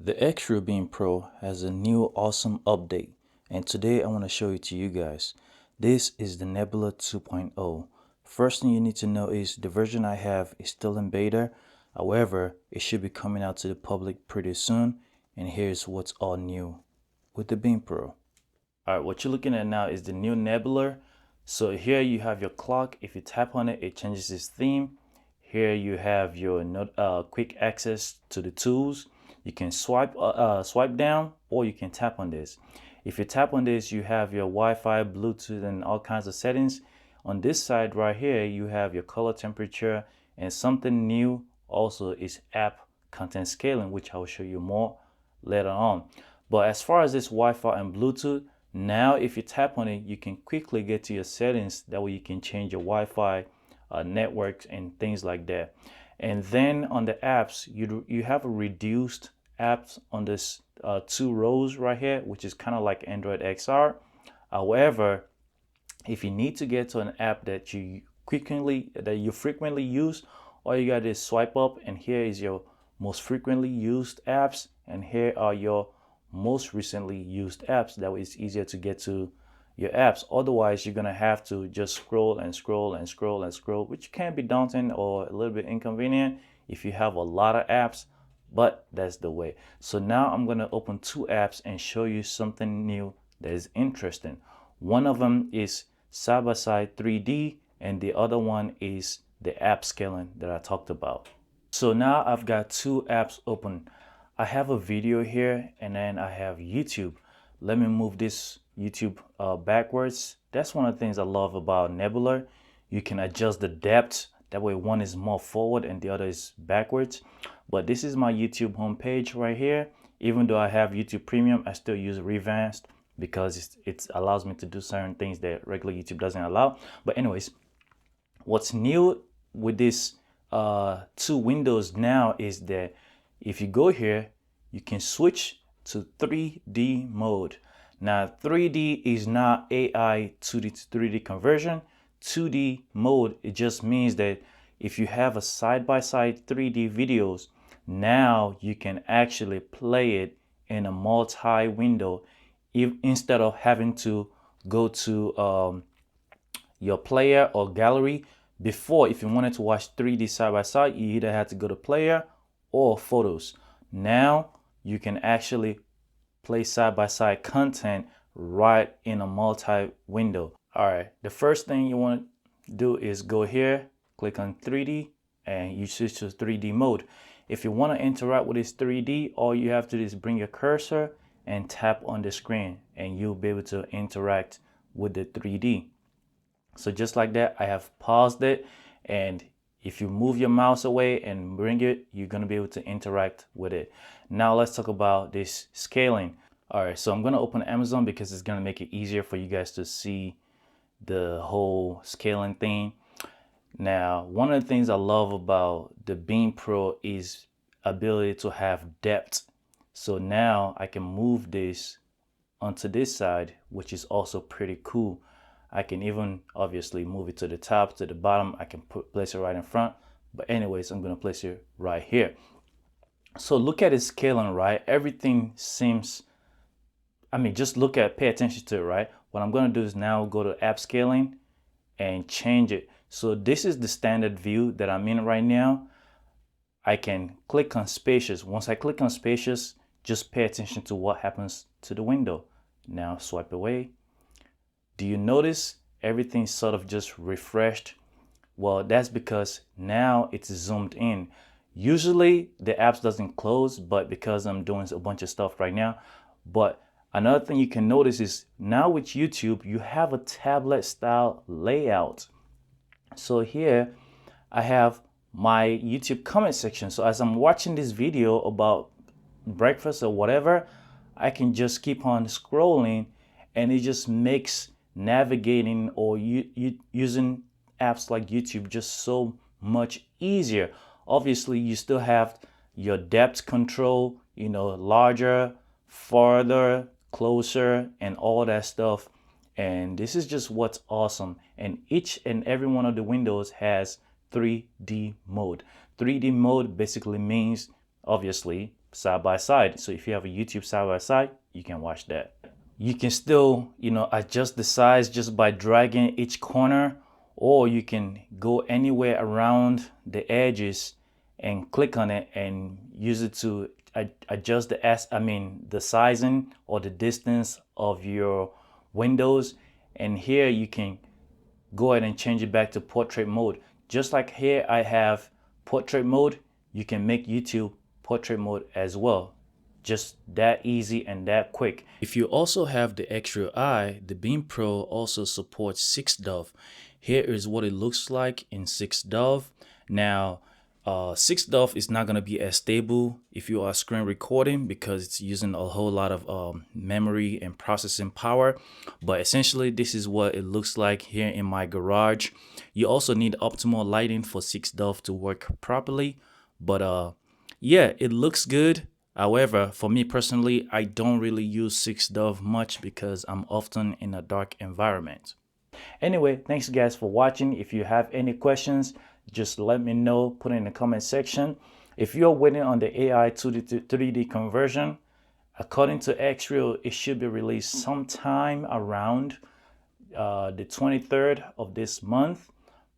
The Xreal Beam Pro has a new awesome update, and today I want to show it to you guys. This is the Nebula 2.0. First thing you need to know is the version I have is still in beta. However, it should be coming out to the public pretty soon, and here's what's all new with the Beam Pro. Alright, what you're looking at now is the new Nebula. So here you have your clock. If you tap on it, it changes its theme. Here you have your quick access to the tools. You can swipe down, or you can tap on this. If you tap on this, you have your Wi-Fi, Bluetooth, and all kinds of settings. On this side right here, you have your color temperature, and something new also is app content scaling, which I will show you more later on. But as far as this Wi-Fi and Bluetooth, now if you tap on it, you can quickly get to your settings. That way you can change your Wi-Fi networks and things like that. And then on the apps, you have a reduced apps on this 2 rows right here, which is kind of like Android XR. However, if you need to get to an app that you frequently use, all you got is swipe up, and here is your most frequently used apps, and here are your most recently used apps. That way it's easier to get to your apps. Otherwise, you're gonna have to just scroll and scroll and scroll and scroll, which can be daunting or a little bit inconvenient if you have a lot of apps, but that's the way. So now I'm gonna open 2 apps and show you something new that is interesting. One of them is side-by-side 3D, and the other one is the app scaling that I talked about. So now I've got 2 apps open. I have a video here, and then I have YouTube. Let me move this YouTube backwards. That's one of the things I love about Nebula. You can adjust the depth. That way one is more forward and the other is backwards. But this is my YouTube homepage right here. Even though I have YouTube Premium, I still use Revanced because it allows me to do certain things that regular YouTube doesn't allow. But anyways, what's new with this 2 windows now is that if you go here, you can switch to 3D mode. Now 3D is not AI 2D to 3D conversion. 2D mode, it just means that if you have a side-by-side 3D videos, now you can actually play it in a multi-window instead of having to go to your player or gallery. Before, if you wanted to watch 3D side-by-side, you either had to go to player or photos. Now you can actually play side-by-side content right in a multi-window. All right, the first thing you want to do is go here, click on 3D, and you switch to 3D mode. If you want to interact with this 3D, all you have to do is bring your cursor and tap on the screen, and you'll be able to interact with the 3D. So just like that, I have paused it, and if you move your mouse away and bring it, you're going to be able to interact with it. Now let's talk about this scaling. All right, so I'm going to open Amazon because it's going to make it easier for you guys to see the whole scaling thing. Now, one of the things I love about the Beam Pro is ability to have depth. So now I can move this onto this side, which is also pretty cool. I can even obviously move it to the top, to the bottom. I can place it right in front. But anyways, I'm going to place it right here. So look at it scaling, right? Everything seems, just pay attention to it, right? What I'm going to do is now go to app scaling and change it. So this is the standard view that I'm in right now. I can click on spacious. Once I click on spacious, just pay attention to what happens to the window. Now swipe away. Do you notice everything sort of just refreshed? Well, that's because now it's zoomed in. Usually the apps doesn't close, but because I'm doing a bunch of stuff right now. But another thing you can notice is now with YouTube, you have a tablet style layout. So here I have my YouTube comment section. So as I'm watching this video about breakfast or whatever, I can just keep on scrolling, and it just makes navigating or using apps like YouTube just so much easier. Obviously, you still have your depth control, larger, farther, closer, and all that stuff. And this is just what's awesome. And each and every one of the windows has 3D mode. 3D mode basically means obviously side by side. So if you have a YouTube side by side, you can watch that. You can still, adjust the size just by dragging each corner, or you can go anywhere around the edges and click on it and use it to adjust the sizing or the distance of your windows. And here you can go ahead and change it back to portrait mode. Just like here I have portrait mode, you can make YouTube portrait mode as well. Just that easy and that quick. If you also have the Xreal Eye, the Beam Pro also supports 6 Here is what it looks like in 6 Now, 6 is not going to be as stable if you are screen recording because it's using a whole lot of memory and processing power. But essentially, this is what it looks like here in my garage. You also need optimal lighting for 6 to work properly. But yeah, it looks good. However, for me personally, I don't really use 6 much because I'm often in a dark environment. Anyway, thanks guys for watching. If you have any questions, just let me know, put it in the comment section. If you're waiting on the AI to 3D conversion, according to Xreal, it should be released sometime around the 23rd of this month.